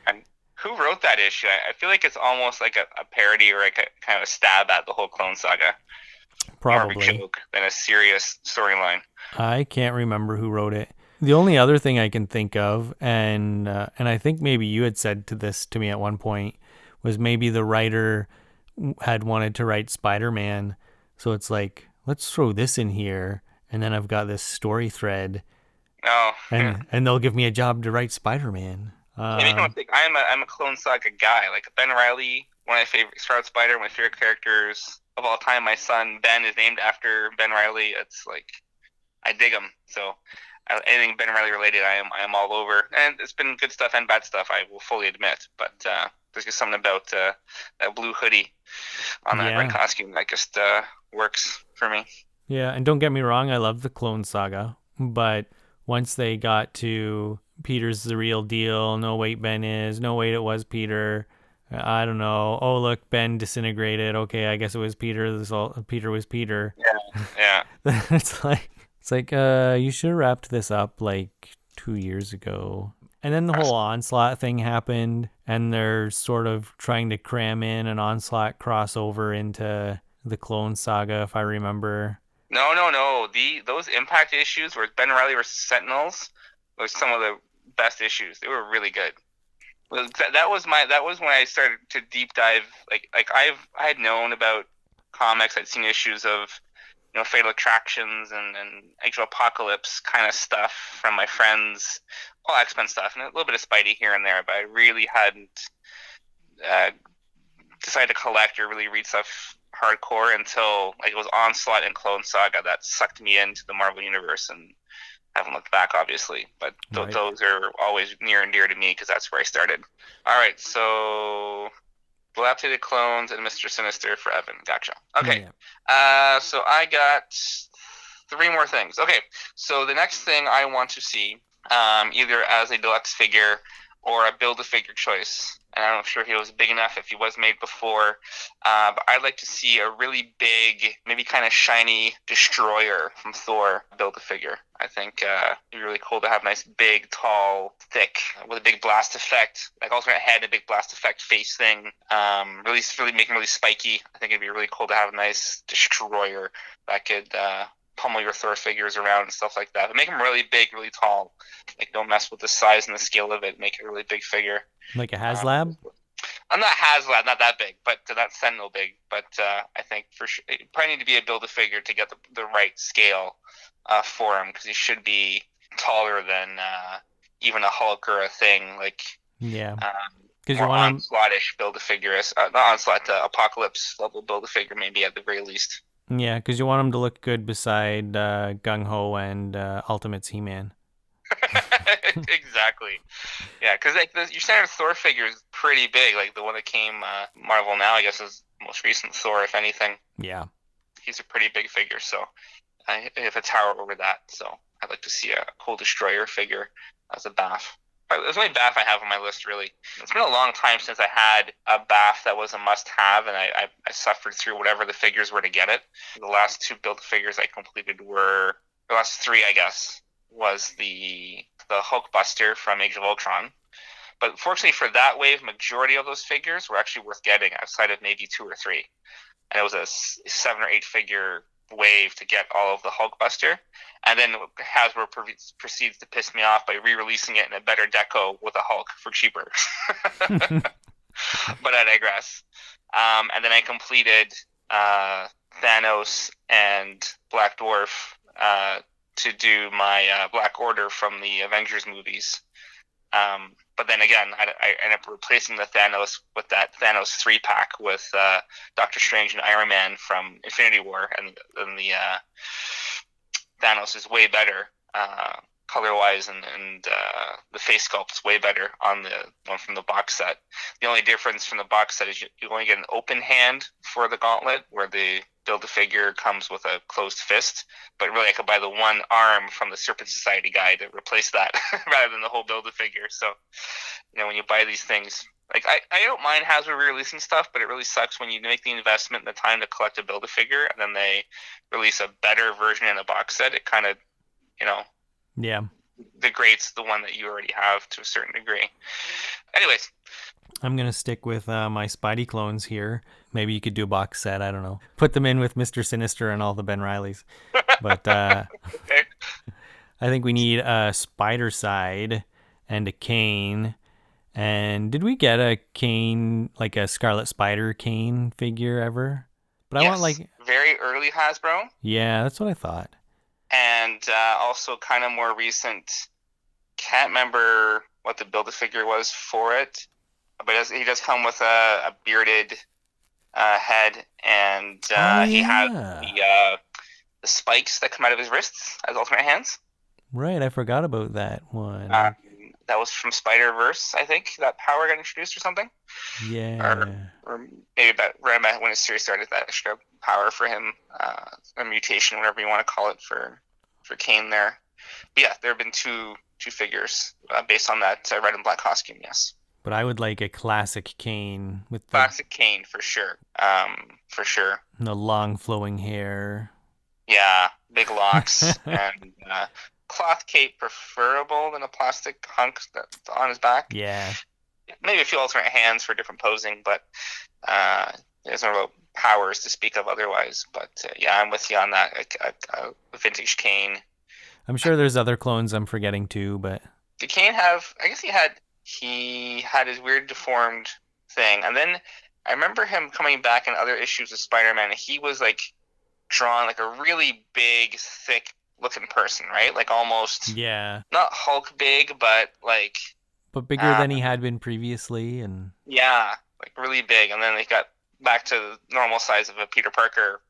And who wrote that issue? I feel like it's almost like a parody or like a kind of a stab at the whole Clone Saga. More of a probably. joke than a serious storyline. I can't remember who wrote it. The only other thing I can think of, and I think maybe you had said to this to me at one point, was maybe the writer had wanted to write Spider-Man, so it's like, let's throw this in here, and then I've got this story thread, Oh, yeah. and they'll give me a job to write Spider-Man. Yeah, make no mistake. I'm a Clone Saga guy. Like Ben Riley, one of my favorite Scarlet Spider, one of my favorite characters of all time. My son Ben is named after Ben Riley. It's like I dig him. So anything Ben Riley related, I am all over. And it's been good stuff and bad stuff. I will fully admit. But there's just something about that blue hoodie on that red Yeah, costume that just works for me. yeah, and don't get me wrong, I love the Clone Saga, but once they got to Peter's the real deal, no wait, Ben is, no wait, it was Peter. I don't know. Oh look, Ben disintegrated. Okay, I guess it was Peter. Peter was Peter. Yeah, yeah. It's like you should have wrapped this up like 2 years ago. And then the whole Onslaught thing happened, and they're sort of trying to cram in an Onslaught crossover into the Clone Saga, if I remember. No, no, no. Those Impact issues where Ben Riley versus Sentinels was some of the best issues. They were really good. Well, that was when I started to deep dive. Like I had known about comics. I'd seen issues of Fatal Attractions and actual Apocalypse kind of stuff from my friends, all X-Men stuff, and a little bit of Spidey here and there. But I really hadn't uh, decided to collect or really read stuff hardcore until like it was Onslaught and Clone Saga that sucked me into the Marvel universe, and haven't looked back, obviously. But Right. those are always near and dear to me because that's where I started. All right, so Dilapidated Clones and Mr. Sinister for Evan. Gotcha. Okay. Yeah. So I got three more things. Okay, so the next thing I want to see, either as a deluxe figure or a build-a-figure choice, and I'm not sure if he was big enough, if he was made before, but I'd like to see a really big, maybe kind of shiny destroyer from Thor build-a-figure. I think it'd be really cool to have a nice, big, tall, thick, with a big blast effect, like alternate head, a big blast effect face thing. Really make him really spiky. I think it'd be really cool to have a nice destroyer that could pummel your Thor figures around and stuff like that. But make him really big, really tall. Like, don't mess with the size and the scale of it. Make it a really big figure. Like a HasLab? I'm not HasLab, not that big, but not Sentinel big. But I think for sure, you probably need to be a build-a-figure to get the right scale for him, because he should be taller than even a Hulk or a Thing. Like, Yeah. Because more you want him. Onslaught-ish build-a-figure, not Onslaught, Apocalypse level build-a-figure, maybe at the very least. Yeah, because you want him to look good beside Gung Ho and Ultimate's He-Man. Exactly. Yeah, because like your standard Thor figure is pretty big. Like the one that came Marvel now, I guess, is the most recent Thor, if anything. Yeah. He's a pretty big figure, so I have a tower over that. So I'd like to see a cool destroyer figure as a BAF. There's only BAF I have on my list, really. It's been a long time since I had a BAF that was a must-have, and I suffered through whatever the figures were to get it. The last two build figures I completed were, the last three, I guess, was the Hulkbuster from Age of Ultron. But fortunately for that wave, majority of those figures were actually worth getting outside of maybe two or three. And it was a 7 or 8 figure wave to get all of the Hulkbuster. And then Hasbro proceeds to piss me off by re-releasing it in a better deco with a Hulk for cheaper. But I digress. And then I completed Thanos and Black Dwarf to do my Black Order from the Avengers movies. But then again, I ended up replacing the Thanos with that Thanos 3-pack with Doctor Strange and Iron Man from Infinity War, and the Thanos is way better color wise, and the face sculpt is way better on the one from the box set. The only difference from the box set is you only get an open hand for the gauntlet, where the Build-A-Figure comes with a closed fist. But really, I could buy the one arm from the Serpent Society guy to replace that rather than the whole Build-A-Figure. So, when you buy these things, like I don't mind Hasbro releasing stuff, but it really sucks when you make the investment and the time to collect a Build-A-Figure and then they release a better version in a box set. It kind of, Yeah. degrades the one that you already have to a certain degree. Anyways, I'm going to stick with my Spidey clones here. Maybe you could do a box set. I don't know. Put them in with Mr. Sinister and all the Ben Rileys. But okay. I think we need a Spider Side and a Kane. And did we get a Kane, like a Scarlet Spider Kane figure ever? But I want like very early Hasbro. Yeah, that's what I thought. And also kind of more recent. Can't remember what the Build-A-Figure was for it, but he does come with a bearded head, and he has the spikes that come out of his wrists as alternate hands. Right, I forgot about that one. That was from Spider-Verse, I think. That power got introduced or something. Yeah. Or maybe right about when his series started, that extra power for him, a mutation, whatever you want to call it, for Kane there. But yeah, there have been two figures based on that red and black costume, yes. But I would like a classic Kane with the classic Kane for sure. For sure. The long flowing hair. Yeah, big locks and cloth cape preferable than a plastic hunk that's on his back. Yeah. Maybe a few alternate hands for different posing, but there's no real powers to speak of otherwise. But yeah, I'm with you on that. A vintage Kane. I'm sure there's other clones I'm forgetting too, but did Kane have? I guess he had his weird deformed thing, and then I remember him coming back in other issues of Spider-Man, and he was like drawn like a really big, thick looking person, right? Like almost not Hulk big, but like bigger than he had been previously, and yeah, like really big. And then they got back to the normal size of a Peter Parker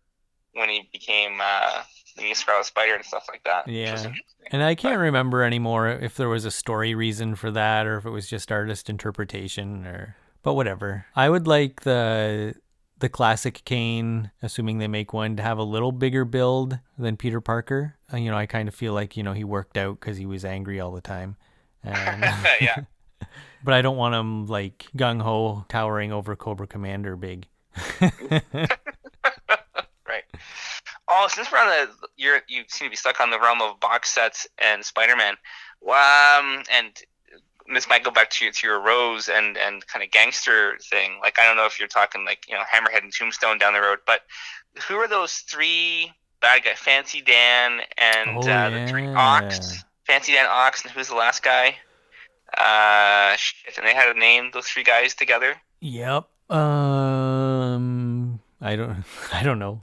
when he became the Scarlet Spider and stuff like that. Yeah, and I can't remember anymore if there was a story reason for that or if it was just artist interpretation, but whatever. I would like the classic Kane, assuming they make one, to have a little bigger build than Peter Parker. I kind of feel like he worked out because he was angry all the time. And yeah. But I don't want him like gung ho towering over Cobra Commander big. Right. Oh, since we're on you seem to be stuck on the realm of box sets and Spider-Man. And this might go back to your Rose and kind of gangster thing. Like, I don't know if you're talking like, Hammerhead and Tombstone down the road, but who are those three bad guys? Fancy Dan and the three Ox. Fancy Dan, Ox, and who's the last guy? And they had a name, those three guys together. Yep. I don't know.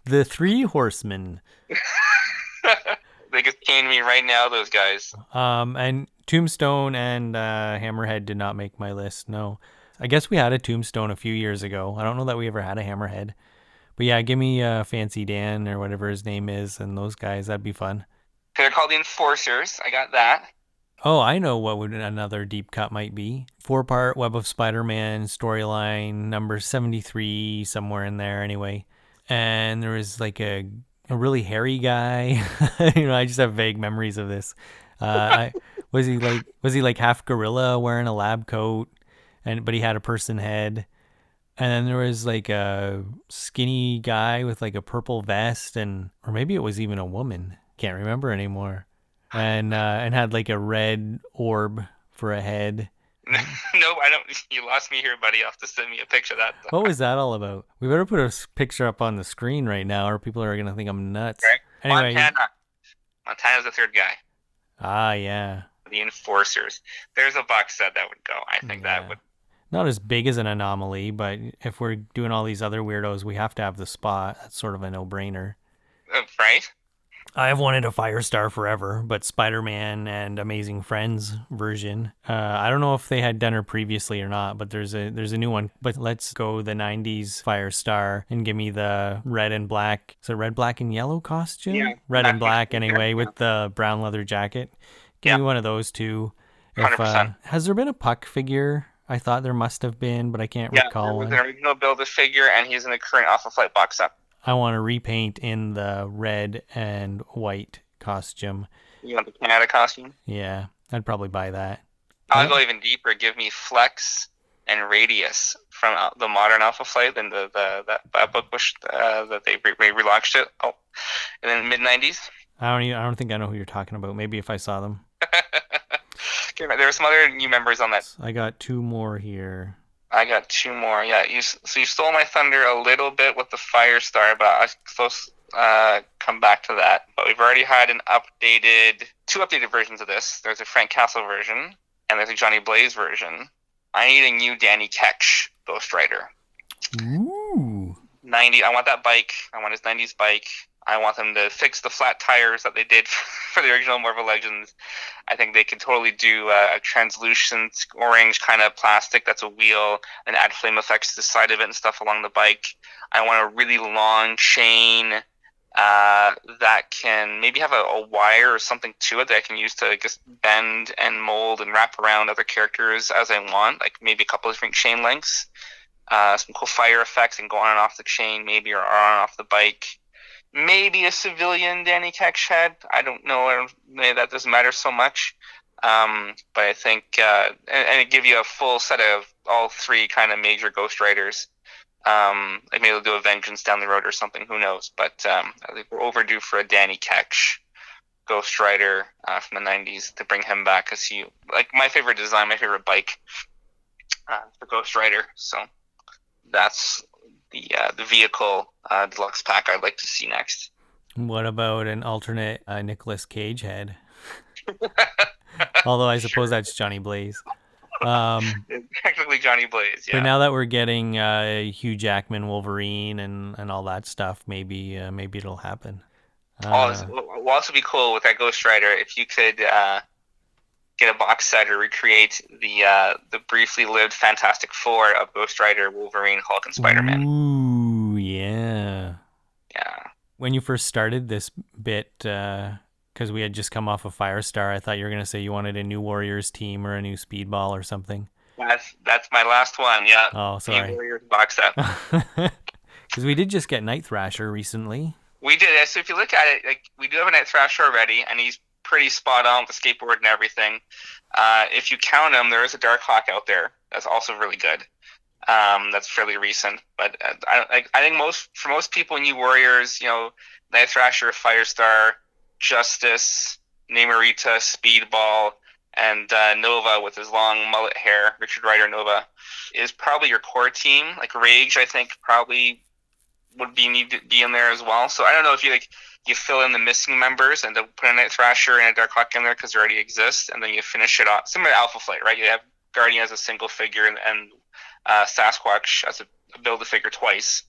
The Three Horsemen. They just came to me right now, those guys. And Tombstone and Hammerhead did not make my list, no. I guess we had a Tombstone a few years ago. I don't know that we ever had a Hammerhead. But yeah, give me Fancy Dan or whatever his name is and those guys. That'd be fun. They're called the Enforcers. I got that. Oh, I know what another deep cut might be. 4-part Web of Spider-Man storyline, number 73, somewhere in there anyway. And there was like a really hairy guy. I just have vague memories of this. Was he like half gorilla wearing a lab coat, but he had a person head. And then there was like a skinny guy with like a purple vest, or maybe it was even a woman. Can't remember anymore. And had like a red orb for a head. No, I don't. You lost me here, buddy. You'll have to send me a picture of that. What was that all about? We better put a picture up on the screen right now, or people are gonna think I'm nuts. Right. Anyway, Montana's the third guy. Ah, yeah. The Enforcers. There's a box set that would go. I think that would. Not as big as an Anomaly, but if we're doing all these other weirdos, we have to have the spot. That's sort of a no-brainer. Right. I've wanted a Firestar forever, but Spider-Man and Amazing Friends version. I don't know if they had done her previously or not, but there's a new one. But let's go the '90s Firestar and give me the red and black. Is it red, black, and yellow Yeah, costume? Red and matching black scheme there. anyway, Yeah, with the brown leather jacket. Give yeah, me one of those two. If 100%. has there been a Puck figure? I thought there must have been, but I can't Yeah, there recall was an one. original Build a Figure, and he's in the current Alpha Flight box set. I want to repaint in the red and white costume. You want the Canada costume? Yeah, I'd probably buy that. I'll I, go even deeper. Give me Flex and Radius from the modern Alpha Flight, and that book was that they relaunched it. Oh, in the mid 90s. I don't think I know who you're talking about. Maybe if I saw them. Okay, there were some other new members on that. I got two more here. I got two more. Yeah, so you stole my thunder a little bit with the Firestar, but I close come back to that. But we've already had two updated versions of this. There's a Frank Castle version, and there's a Johnny Blaze version. I need a new Danny Ketch Ghost Rider. Ooh. 90. I want that bike. I want his 90s bike. I want them to fix the flat tires that they did for the original Marvel Legends. I think they could totally do a translucent orange kind of plastic that's a wheel and add flame effects to the side of it and stuff along the bike. I want a really long chain that can maybe have a wire or something to it that I can use to just bend and mold and wrap around other characters as I want, like maybe a couple of different chain lengths. Some cool fire effects and go on and off the chain maybe, or on and off the bike. Maybe a civilian Danny Ketch head. I don't know. That doesn't matter so much. But I think, and it give you a full set of all three kind of major Ghost Riders. Like maybe they'll do a Vengeance down the road or something. Who knows? But I think we're overdue for a Danny Ketch Ghost Rider from the '90s to bring him back, because he, like, my favorite design, my favorite bike for Ghost Rider. So that's the vehicle deluxe pack I'd like to see next. What about an alternate Nicolas Cage head? Although I suppose that's Johnny Blaze. Technically Johnny Blaze, yeah. But now that we're getting Hugh Jackman Wolverine and all that stuff, maybe it'll happen. Will also be cool with that Ghost Rider if you could get a box set or recreate the briefly lived Fantastic Four of Ghost Rider, Wolverine, Hulk, and Spider-Man. Ooh, yeah. Yeah. When you first started this bit, because we had just come off of Firestar, I thought you were going to say you wanted a new Warriors team or a new Speedball or something. That's my last one, yeah. Oh, sorry. Team Warriors box set. Because we did just get Night Thrasher recently. We did. So if you look at it, like, we do have a Night Thrasher already, and he's pretty spot on with the skateboard and everything. If you count him, there is a Dark Hawk out there that's also really good. That's fairly recent, but I think for most people, New Warriors, Night Thrasher, Firestar, Justice, Namorita, Speedball, and Nova with his long mullet hair, Richard Rider Nova, is probably your core team. Like Rage, I think probably would need to be in there as well. So I don't know if you fill in the missing members and put a Night Thrasher and a Dark Hawk in there because they already exist, and then you finish it off. Similar to Alpha Flight, right? You have Guardian as a single figure and Sasquatch as a Build-A-Figure twice.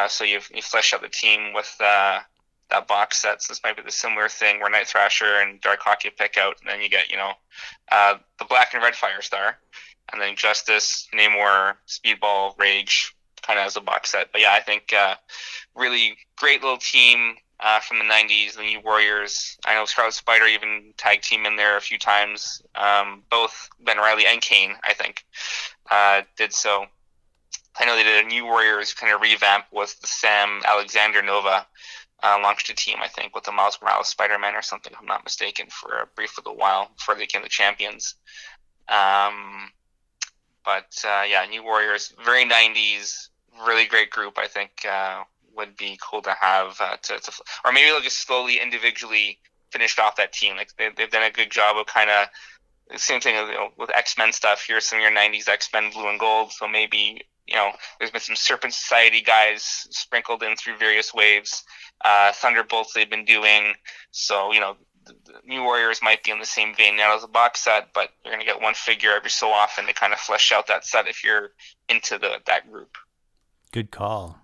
So you flesh out the team with that box set. So this might be the similar thing where Night Thrasher and Dark Hawk you pick out, and then you get the black and red Firestar, and then Justice, Namor, Speedball, Rage, kind of as a box set. But yeah, I think really great little team from the '90s, the New Warriors. I know Scarlet Spider even tag team in there a few times. Both Ben Reilly and Kane, I think, did so. I know they did a New Warriors kind of revamp with the Sam Alexander Nova. Launched a team, I think, with the Miles Morales Spider-Man or something, if I'm not mistaken, for a brief little while before they became the champions. Yeah, New Warriors, very '90s, really great group. I think would be cool to have or maybe they'll just slowly, individually finish off that team. Like they've done a good job of kind of the same thing with X-Men stuff. Here's some of your '90s X-Men Blue and Gold. So maybe there's been some Serpent Society guys sprinkled in through various waves. Thunderbolts they've been doing. So the New Warriors might be in the same vein now as a box set, but you're going to get one figure every so often to kind of flesh out that set if you're into that group. Good call.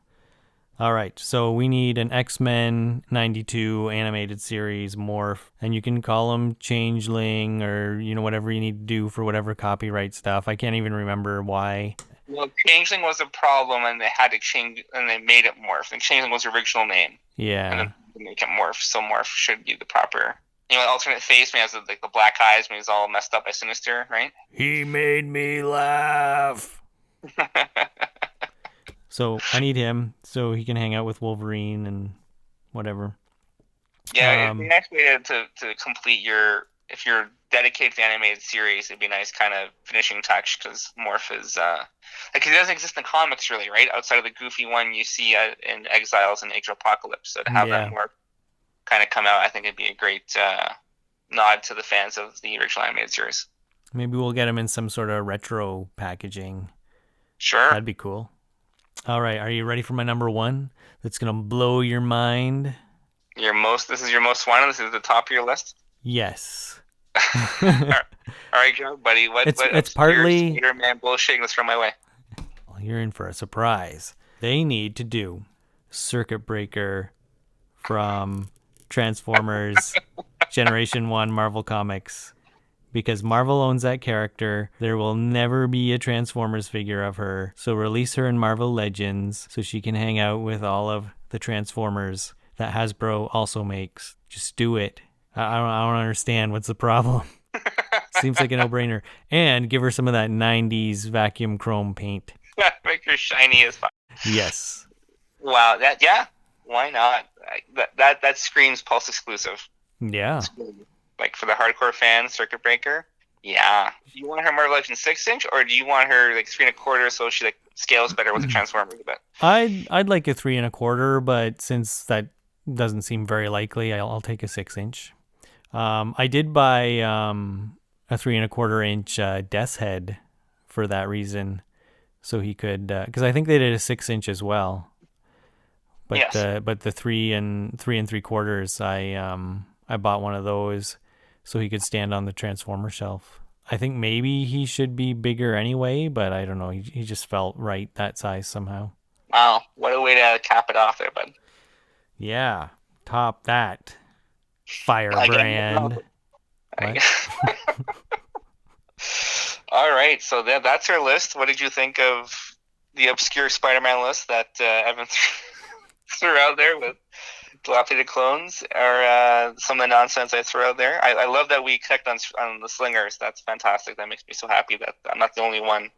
All right, so we need an X-Men 92 animated series morph, and you can call them Changeling or, whatever you need to do for whatever copyright stuff. I can't even remember why. Well, Changeling was a problem, and they had to change, and they made it Morph. And Changeling was the original name, and Yeah. then they make it Morph. So Morph should be the proper, alternate face when he has the black eyes when he's all messed up by Sinister, right? He made me laugh. So I need him so he can hang out with Wolverine and whatever. Yeah, it'd be a nice way to complete if you're dedicated to the animated series, it'd be a nice kind of finishing touch because Morph is, like, he doesn't exist in comics really, right? Outside of the goofy one you see in Exiles and Age of Apocalypse. So to have that Morph kind of come out, I think it'd be a great nod to the fans of the original animated series. Maybe we'll get him in some sort of retro packaging. Sure. That'd be cool. All right, are you ready for my number one? That's gonna blow your mind. This is your most wanted. This is the top of your list. Yes. All right, Joe, buddy. It's partly Spider-Man bullshit. Let's throw my way. Well, you're in for a surprise. They need to do Circuit Breaker from Transformers Generation 1 Marvel Comics. Because Marvel owns that character, there will never be a Transformers figure of her. So release her in Marvel Legends so she can hang out with all of the Transformers that Hasbro also makes. Just do it. I don't understand. What's the problem? Seems like a no-brainer. And give her some of that 90s vacuum chrome paint. Make her shiny as fuck. Yes. Wow. Why not? That screams Pulse exclusive. Yeah. Like for the hardcore fans, Circuit Breaker. Yeah. Do you want her Marvel Legends 6-inch, or do you want her like 3.25 so she like scales better with the Transformers a bit? I'd like a 3.25, but since that doesn't seem very likely, I'll take a 6-inch. I did buy a 3.25-inch Death's Head for that reason, so he could, because I think they did a 6-inch as well. But yes. The 3 3/4, I bought one of those so he could stand on the Transformer shelf. I think maybe he should be bigger anyway, but I don't know. He just felt right that size somehow. Wow, what a way to cap it off there, bud. Yeah, top that. Firebrand. All right, so that's our list. What did you think of the obscure Spider-Man list that Evan threw out there with dilapidated clones, or some of the nonsense I threw out there? I love that we connect on the slingers. That's fantastic. That makes me so happy that I'm not the only one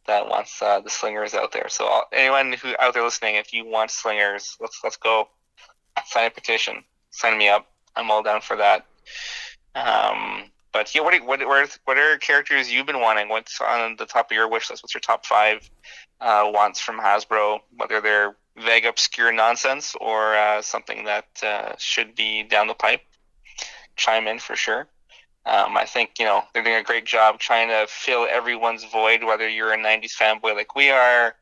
that wants the slingers out there. So anyone who out there listening, if you want slingers, let's go sign a petition. Sign me up. I'm all down for that. But yeah, what are characters you've been wanting? What's on the top of your wish list? What's your top 5 wants from Hasbro? Whether they're vague, obscure nonsense or something that should be down the pipe, chime in for sure. I think they're doing a great job trying to fill everyone's void, whether you're a 90s fanboy like we are,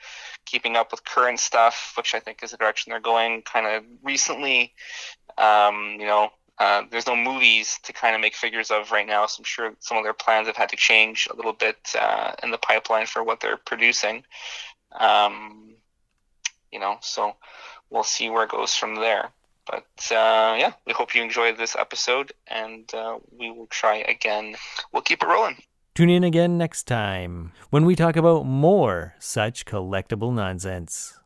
keeping up with current stuff, which I think is the direction they're going kind of recently. There's no movies to kind of make figures of right now, so I'm sure some of their plans have had to change a little bit in the pipeline for what they're producing. So we'll see where it goes from there. But we hope you enjoyed this episode, and we will try again. We'll keep it rolling. Tune in again next time when we talk about more such collectible nonsense.